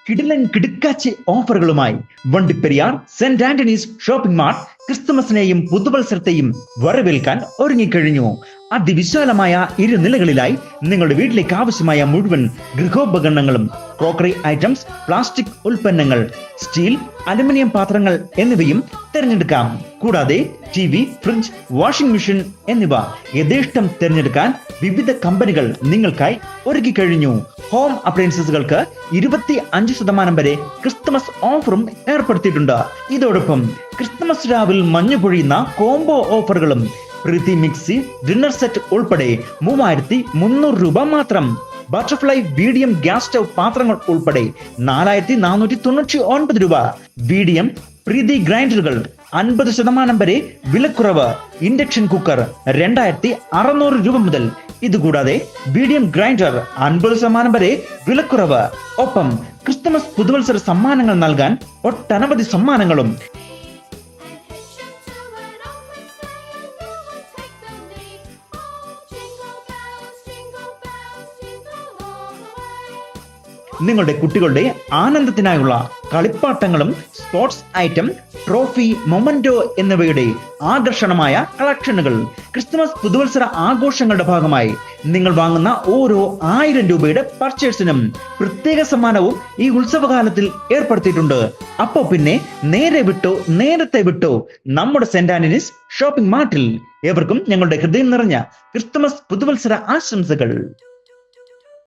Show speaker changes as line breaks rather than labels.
കിടിലൻ കിടുക്കാച്ചി ഓഫറുകളുമായി Vandiperiyar saint Antony's shopping mart ക്രിസ്തുമസിനെയും പുതുവത്സരത്തെയും വരവേൽക്കാൻ ഒരുങ്ങിക്കഴിഞ്ഞു. അതിവിശാലമായ ഇരുനിലകളിലായി നിങ്ങളുടെ വീട്ടിലേക്ക് ആവശ്യമായ മുഴുവൻ ഗൃഹോപകരണങ്ങളും, ക്രോക്കറി ഐറ്റംസ്, പ്ലാസ്റ്റിക് ഉൽപ്പന്നങ്ങൾ, സ്റ്റീൽ, അലുമിനിയം പാത്രങ്ങൾ എന്നിവയും തിരഞ്ഞെടുക്കാം. കൂടാതെ TV, ഫ്രിഡ്ജ്, വാഷിംഗ് മെഷീൻ എന്നിവ യഥേഷ്ടം തിരഞ്ഞെടുക്കാൻ വിവിധ കമ്പനികൾ നിങ്ങൾക്കായി ഒരുക്കിക്കഴിഞ്ഞു. ഹോം അപ്ലയൻസസുകൾക്ക് 25% വരെ ക്രിസ്തുമസ് ഓഫറും ഏർപ്പെടുത്തിയിട്ടുണ്ട്. ഇതോടൊപ്പം ക്രിസ്തുമസ് രാവിൽ മഞ്ഞു പൊഴിയുന്ന കോംബോ ഓഫറുകളും. പ്രീതി മിക്സി, ഡിന്നർ സെറ്റ് ഉൾപ്പെടെ 3300 രൂപ മാത്രം. ബട്ടർഫ്ലൈ BDM ഗ്യാസ് സ്റ്റവ് പാത്രങ്ങൾ ഉൾപ്പെടെ 4499 രൂപ. BDM പ്രീതി ഗ്രൈൻഡറുകൾ 50% വരെ വിലക്കുറവ്. ഇൻഡക്ഷൻ കുക്കർ 2600 രൂപ മുതൽ. ഇതുകൂടാതെ BDM ഗ്രൈൻഡർ 50% വരെ വിലക്കുറവ്. ഒപ്പം ക്രിസ്തുമസ് പുതുവത്സര സമ്മാനങ്ങൾ നൽകാൻ ഒട്ടനവധി സമ്മാനങ്ങളും. നിങ്ങളുടെ കുട്ടികളുടെ ആനന്ദത്തിനായുള്ള കളിപ്പാട്ടങ്ങളും സ്പോർട്സ് ഐറ്റം, ട്രോഫി, മൊമന്റോ എന്നിവയുടെ ആകർഷണമായ കളക്ഷനുകൾ. ക്രിസ്തുമസ് പുതുവത്സര ആഘോഷങ്ങളുടെ ഭാഗമായി നിങ്ങൾ വാങ്ങുന്ന ഓരോ 1000 രൂപയുടെ പർച്ചേസിനും പ്രത്യേക സമ്മാനവും ഈ ഉത്സവകാലത്തിൽ ഏർപ്പെടുത്തിയിട്ടുണ്ട്. അപ്പോ പിന്നെ നേരത്തെ വിട്ടോ നമ്മുടെ സെന്റ് ആന്റണീസ് ഷോപ്പിംഗ് മാർട്ടിൽ. ഏവർക്കും ഞങ്ങളുടെ ഹൃദയം നിറഞ്ഞ ക്രിസ്തുമസ് പുതുവത്സര ആശംസകൾ.